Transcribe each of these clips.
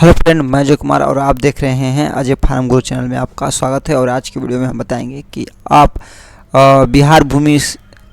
Hello friend, मैं अजय कुमार और आप देख रहे हैं अजय फार्म गुरु चैनल में आपका स्वागत है। और आज की वीडियो में हम बताएंगे कि आप बिहार भूमि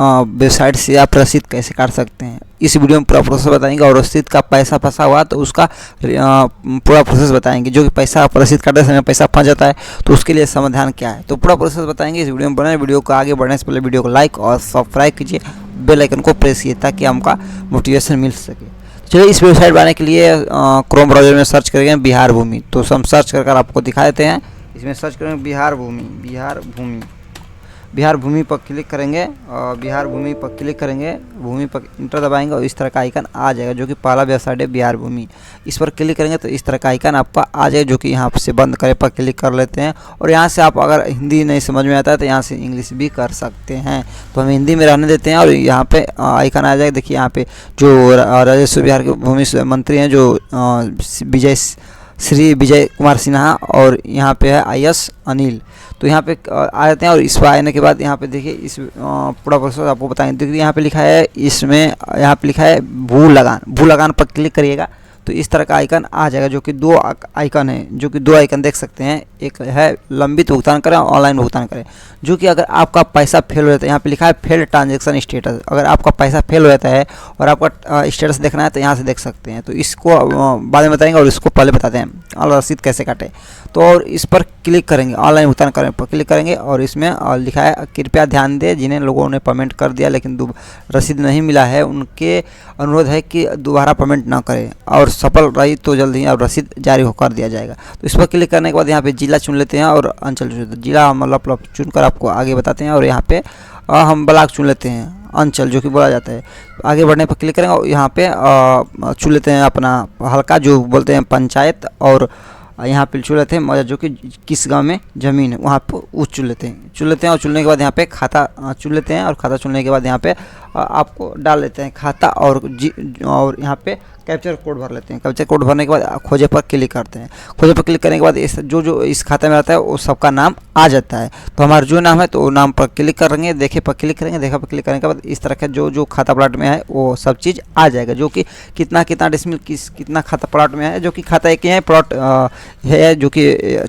वेबसाइट से आप रसीद कैसे काट सकते हैं। इस वीडियो में पूरा प्रोसेस बताएंगे और रसीद का पैसा फंसा हुआ तो उसका पूरा प्रोसेस बताएंगे। जो कि पैसा आप रसीद काटते समय पैसा फंस जाता है तो उसके लिए समाधान क्या है, तो पूरा प्रोसेस बताएंगे इस वीडियो में। बने वीडियो को आगे बढ़ने से पहले वीडियो को लाइक और सब्सक्राइब कीजिए, बेल आइकन को प्रेस कीजिए ताकि हमका मोटिवेशन मिल सके। चलिए, इस वेबसाइट बनाने के लिए क्रोम ब्राउज़र में सर्च करेंगे बिहार भूमि। तो हम सर्च कर आपको दिखा देते हैं। इसमें सर्च करेंगे बिहार भूमि पर क्लिक करेंगे और बिहार भूमि पर क्लिक करेंगे, भूमि पर इंटर दबाएंगे और इस तरह का आइकन आ जाएगा जो कि पहला वेबसाइट है बिहार भूमि। इस पर क्लिक करेंगे तो इस तरह का आइकन आपका आ जाएगा जो कि यहाँ से बंद करे पर क्लिक कर लेते हैं। और यहाँ से आप अगर हिंदी नहीं समझ में आता है तो यहाँ से इंग्लिश भी कर सकते हैं। तो हम हिंदी में रहने देते हैं और यहाँ पे आइकन आ जाएगा। देखिए यहाँ पे जो राजस्व बिहार के भूमि मंत्री हैं जो श्री विजय कुमार सिन्हा, और यहाँ पे है IS अनिल। तो यहाँ पे आ जाते हैं और इस पर आने के बाद यहाँ पे देखिए इस पूरा प्रोसेस आपको बताएंगे। देखिए यहाँ पे लिखा है, इसमें यहाँ पे लिखा है भू लगान पर क्लिक करिएगा तो इस तरह का आइकन आ जाएगा जो कि दो आइकन है, जो कि दो आइकन देख सकते हैं। एक है लंबित भुगतान करें, ऑनलाइन भुगतान करें। जो कि अगर आपका पैसा फेल हो जाता है, यहाँ पे लिखा है फेल ट्रांजैक्शन स्टेटस। अगर आपका पैसा फेल हो जाता है और आपका स्टेटस देखना है तो यहाँ से देख सकते हैं। तो इसको बाद में बताएंगे और इसको पहले बताते हैं ऑनलाइन रसीद कैसे काटें। तो और इस पर क्लिक करेंगे, ऑनलाइन भुगतान करें पर क्लिक करेंगे और इसमें लिखा है कृपया ध्यान दें जिन्हें लोगों ने पेमेंट कर दिया लेकिन रसीद नहीं मिला है, उनके अनुरोध है कि दोबारा पेमेंट ना करें और सफल रही तो जल्द ही और रसीद जारी होकर दिया जाएगा। तो इस पर क्लिक करने के बाद यहाँ पे जिला चुन लेते हैं और अंचल चुन लेते हैं। जिला मतलब चुनकर आपको आगे बताते हैं और यहाँ पे हम ब्लॉक चुन लेते हैं, अंचल जो कि बोला जाता है। आगे बढ़ने पर क्लिक करेंगे और यहाँ पे चुन लेते हैं अपना हल्का जो बोलते हैं पंचायत, और यहाँ पे चुन लेते हैं जो कि किस गांव में ज़मीन है वहाँ पर उस चुन लेते हैं और चुनने के बाद यहाँ पे खाता चुन लेते हैं। और खाता चुनने के बाद यहाँ पे आपको डाल लेते हैं खाता और यहाँ पे कैप्चर कोड भर लेते हैं। कैप्चर कोड भरने के बाद खोजे पर क्लिक करते हैं। खोजे पर क्लिक करने के बाद इस जो इस खाते में आता है वो सबका नाम आ जाता है। तो हमारा जो नाम है तो वो नाम पर क्लिक करेंगे, देखे पर क्लिक करेंगे। देखा पर क्लिक करने के बाद इस तरह का जो खाता प्लाट में है वो सब चीज़ आ जाएगा जो कि कितना डिसमिल कितना खाता प्लाट में है। जो कि खाता एक ही है, प्लॉट है जो कि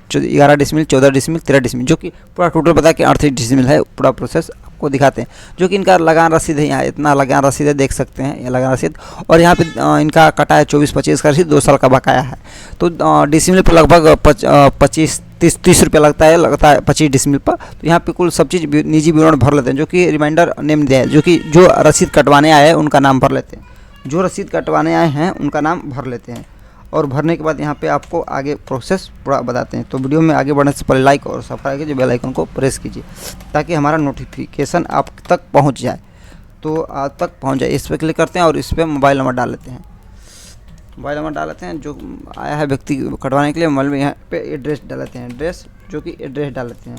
11 डिसमिल, 14 डिसमिल, 13 डिसमिल, जो कि पूरा टोटल बता के 38 डिसमिल है। पूरा प्रोसेस को दिखाते हैं जो कि इनका लगान रसीद है। यहाँ इतना लगान रसीद है, देख सकते हैं ये लगान रसीद। और यहाँ पे इनका कटा है 24-25 का रसीद, 2 साल का बकाया है। तो डिसमिल पर लगभग 25-30 रुपये लगता है 25 डिसमिल पर। तो यहाँ पे कुल सब चीज़ निजी विवरण भर लेते हैं जो कि रिमाइंडर नेम दिया है, जो कि जो रसीद कटवाने आए हैं उनका नाम भर लेते हैं। जो रसीद कटवाने आए हैं उनका नाम भर लेते हैं और भरने के बाद यहाँ पे आपको आगे प्रोसेस पूरा बताते हैं। तो वीडियो में आगे बढ़ने से पहले लाइक और सब्सक्राइब कीजिए, बेल आइकन को प्रेस कीजिए ताकि हमारा नोटिफिकेशन आप तक पहुँच जाए। तो आप तक पहुँच जाए, इस पर क्लिक करते हैं और इस पर मोबाइल नंबर डाल लेते हैं। मोबाइल नंबर डाल लेते हैं जो आया है व्यक्ति कटवाने के लिए। मोबाइल में यहाँ पे एड्रेस डाल लेते हैं, एड्रेस डाल लेते हैं।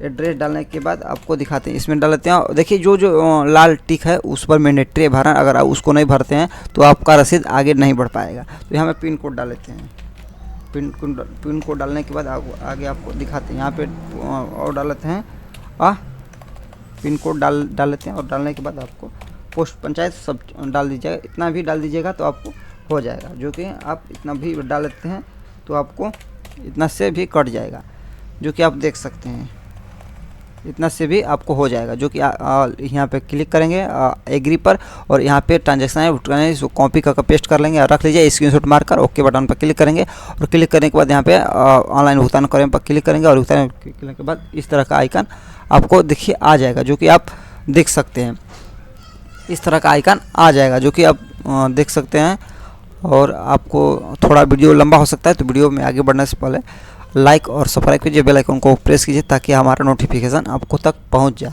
एड्रेस डालने के बाद आपको दिखाते हैं, इसमें डाल लेते हैं। देखिए जो लाल टिक है उस पर मैंडेटरी भरना, अगर आप उसको नहीं भरते हैं तो आपका रसीद आगे नहीं बढ़ पाएगा। तो यहाँ पे पिन कोड डाल लेते हैं। पिन कोड डालने के बाद आगे आपको दिखाते हैं। यहाँ पे और डाल लेते हैं पिन कोड डाल लेते हैं और डालने के बाद आपको पोस्ट पंचायत सब डाल दीजिएगा। इतना भी डाल दीजिएगा तो आपको हो जाएगा। जो कि आप इतना भी डाल लेते हैं तो आपको इतना से भी कट जाएगा जो कि आप देख सकते हैं। इतना से भी आपको हो जाएगा जो कि यहाँ पे क्लिक करेंगे एग्री पर और यहाँ पे ट्रांजैक्शन है इसको कॉपी करके पेस्ट कर लेंगे और रख लीजिए स्क्रीनशॉट मारकर। ओके बटन पर क्लिक करेंगे और क्लिक करने के बाद यहाँ पे ऑनलाइन भुगतान करें पर क्लिक करेंगे और भुगतान करने के बाद इस तरह का आइकन आपको देखिए आ जाएगा जो कि आप देख सकते हैं। इस तरह का आइकन आ जाएगा जो कि आप देख सकते हैं। और आपको थोड़ा वीडियो लंबा हो सकता है तो वीडियो में आगे बढ़ने से पहले लाइक और सब्सक्राइब कीजिए, बेल आइकन को प्रेस कीजिए ताकि हमारा नोटिफिकेशन आपको तक पहुंच जाए।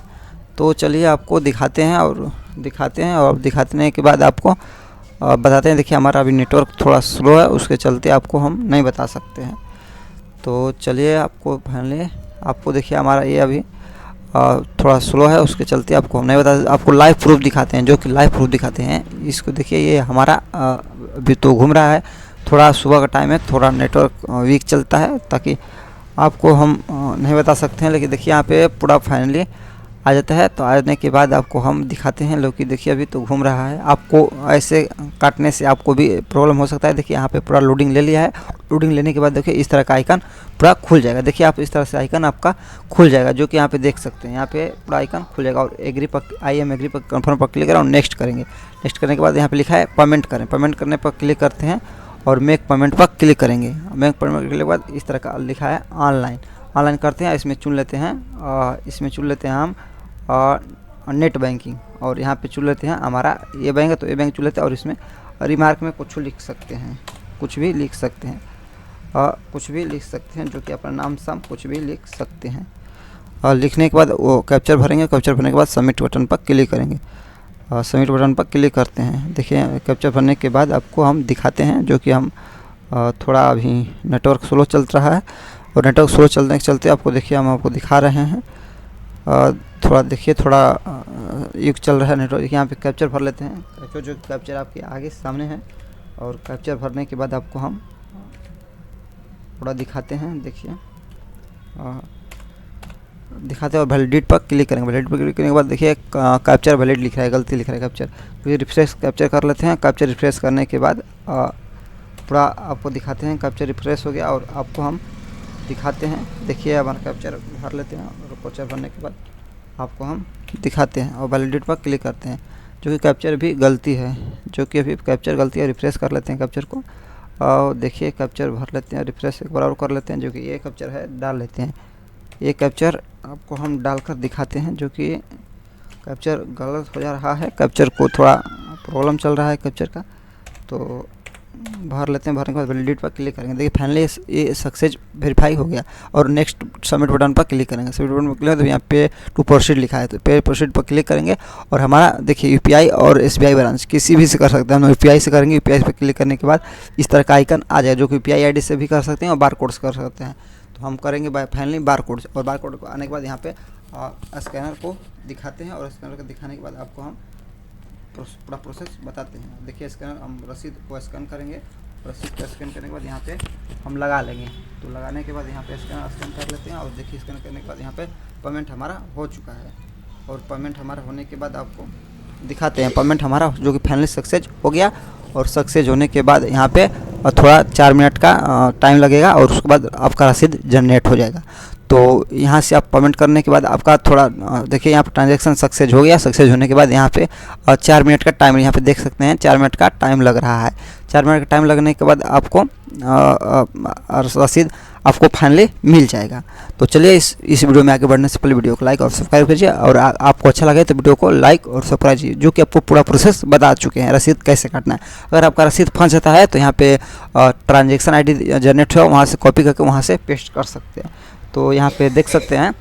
तो चलिए आपको दिखाते हैं और दिखाने के बाद आपको बताते हैं। देखिए हमारा अभी नेटवर्क थोड़ा स्लो है, उसके चलते आपको हम नहीं बता सकते हैं। तो चलिए आपको पहले आपको देखिए हमारा ये अभी थोड़ा स्लो है, उसके चलते आपको हम नहीं बता। आपको लाइव प्रूफ दिखाते हैं, जो कि लाइव प्रूफ दिखाते हैं। इसको देखिए ये हमारा अभी तो घूम रहा है, थोड़ा सुबह का टाइम है, थोड़ा नेटवर्क वीक चलता है ताकि आपको हम नहीं बता सकते हैं। लेकिन देखिए यहाँ पे पूरा फाइनली आ जाता है। तो आ जाने के बाद आपको हम दिखाते हैं। लौकी देखिए अभी तो घूम रहा है। आपको ऐसे काटने से आपको भी प्रॉब्लम हो सकता है। देखिए यहाँ पे पूरा लोडिंग ले लिया है। लोडिंग लेने के बाद देखिए इस तरह का आइकन पूरा खुल जाएगा। देखिए आप इस तरह से आइकन आपका खुल जाएगा, जो कि यहाँ पे देख सकते हैं। यहाँ पे पूरा आइकन खुल जाएगा और एग्री पर आई एम एग्री पर कन्फर्म पर क्लिक करें और नेक्स्ट करेंगे। नेक्स्ट करने के बाद यहाँ पे लिखा है पेमेंट करें। पेमेंट करने पर क्लिक करते हैं और मेक पेमेंट पर क्लिक करेंगे। मेक पेमेंट करने के बाद इस तरह का लिखा है ऑनलाइन। ऑनलाइन करते हैं, इसमें चुन लेते हैं, इसमें चुन लेते हैं हम नेट बैंकिंग, और यहाँ पे चुन लेते हैं हमारा ये बैंक है तो ये बैंक चुन लेते हैं। और इसमें रिमार्क में कुछ लिख सकते हैं, कुछ भी लिख सकते हैं, कुछ भी लिख सकते हैं, जो कि अपना नाम साम कुछ भी लिख सकते हैं। और लिखने के बाद वो कैप्चर भरेंगे। कैप्चर भरने के बाद सबमिट बटन पर क्लिक करेंगे। सबमिट बटन पर क्लिक करते हैं। देखिए कैप्चर भरने के बाद आपको हम दिखाते हैं, जो कि हम थोड़ा अभी नेटवर्क स्लो चल रहा है और नेटवर्क स्लो चलने के चलते आपको देखिए हम आपको दिखा रहे हैं। थोड़ा देखिए, थोड़ा युग चल रहा है नेटवर्क। यहाँ पे कैप्चर भर लेते हैं। कैप्चर जो कैप्चर आपके आगे सामने है, और कैप्चर भरने के बाद आपको हम थोड़ा दिखाते हैं। देखिए दिखाते हैं और वैलिडेट पर क्लिक करेंगे। वैलिडेट पर क्लिक करने के बाद देखिए कैप्चर वैलिड लिख रहा है, गलती लिख रहा है कैप्चर। फिर रिफ्रेश कैप्चर कर लेते हैं। कैप्चर रिफ्रेश करने के बाद पूरा आपको दिखाते हैं। कैप्चर रिफ्रेश हो गया और आपको हम दिखाते हैं। देखिए हमारा कैप्चर भर लेते हैं और कैप्चर भरने के बाद आपको हम दिखाते हैं और वैलिडेट पर क्लिक करते हैं, जो कि कैप्चर भी गलती है, जो कि अभी कैप्चर गलती है। रिफ्रेश कर लेते हैं कैप्चर को और देखिए कैप्चर भर लेते हैं। रिफ्रेश एक बार और कर लेते हैं, जो कि ये कैप्चर है डाल लेते हैं। ये कैप्चर आपको हम डालकर दिखाते हैं, जो कि कैप्चर गलत हो जा रहा है। कैप्चर को थोड़ा प्रॉब्लम चल रहा है कैप्चर का, तो भर लेते हैं। भरने के बाद वैलिडेट पर क्लिक करेंगे। देखिए फाइनली ये सक्सेस वेरीफाई हो गया और नेक्स्ट सबमिट बटन पर क्लिक करेंगे। सबमिट बटन पर क्लिक तो यहाँ पे टू प्रोसीड लिखा है, तो पे प्रोसीड पर क्लिक करेंगे और हमारा देखिए यूपीआई और एसबीआई ब्रांच किसी भी से कर सकते हैं। हम यूपीआई से करेंगे। यूपीआई पर क्लिक करने के बाद इस तरह का आइकन आ जाएगा, जो कि यूपीआई आईडी से भी कर सकते हैं और बार कोड से कर सकते हैं। तो हम करेंगे फाइनली बार कोड से, और बार कोड आने के बाद यहाँ पे स्कैनर को दिखाते हैं और स्कैनर को दिखाने के बाद आपको हम पूरा प्रोसेस बताते हैं। देखिए स्कैनर हम रसीद को स्कैन करेंगे। रसीद को स्कैन करने के बाद यहाँ पे हम लगा लेंगे। तो लगाने के बाद यहाँ पे स्कैन कर लेते हैं और देखिए स्कैन करने के बाद यहाँ पे पेमेंट हमारा हो चुका है। और पेमेंट हमारा होने के बाद आपको दिखाते हैं पेमेंट हमारा, जो कि फाइनली सक्सेस हो गया। और सक्सेस होने के बाद यहाँ पे थोड़ा 4 मिनट का टाइम लगेगा और उसके बाद आपका रसीद जनरेट हो जाएगा। तो यहाँ से आप पेमेंट करने के बाद आपका थोड़ा देखिए यहाँ पर ट्रांजैक्शन सक्सेस हो गया। सक्सेस होने के बाद यहाँ पे 4 मिनट का टाइम यहाँ पे देख सकते हैं, 4 मिनट का टाइम लग रहा है। 4 मिनट का टाइम लगने के बाद आपको रसीद आपको फाइनली मिल जाएगा। तो चलिए इस वीडियो में आगे बढ़ने से पहले वीडियो को लाइक और सब्सक्राइब कीजिए, और आपको अच्छा लगे तो वीडियो को लाइक और सब्सक्राइब कीजिए, जो कि आपको पूरा प्रोसेस बता चुके हैं रसीद कैसे काटना है। अगर आपका रसीद फंस जाता है तो यहाँ पे ट्रांजेक्शन आई डी जनरेट हो, वहाँ से कॉपी करके वहाँ से पेस्ट कर सकते हैं। तो यहाँ पे देख सकते हैं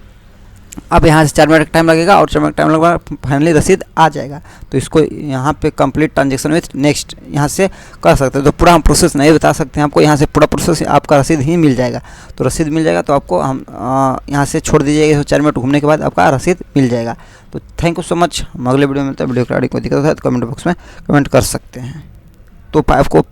अब यहाँ से 4 मिनट का टाइम लगेगा और 4 मिनट का टाइम लगेगा फाइनली रसीद आ जाएगा। तो इसको यहाँ पे कंप्लीट ट्रांजेक्शन विथ नेक्स्ट यहाँ से कर सकते हैं। तो पूरा हम प्रोसेस नहीं बता सकते हैं आपको, यहाँ से पूरा प्रोसेस आपका रसीद ही मिल जाएगा। तो रसीद मिल जाएगा तो आपको हम यहाँ से छोड़ दीजिएगा। 4 मिनट घूमने के बाद आपका रसीद मिल जाएगा। तो थैंक यू सो मच। हम अगले वीडियो में मिलते हैं। वीडियो को कोई दिक्कत है तो कमेंट बॉक्स में कमेंट कर सकते हैं। तो आपको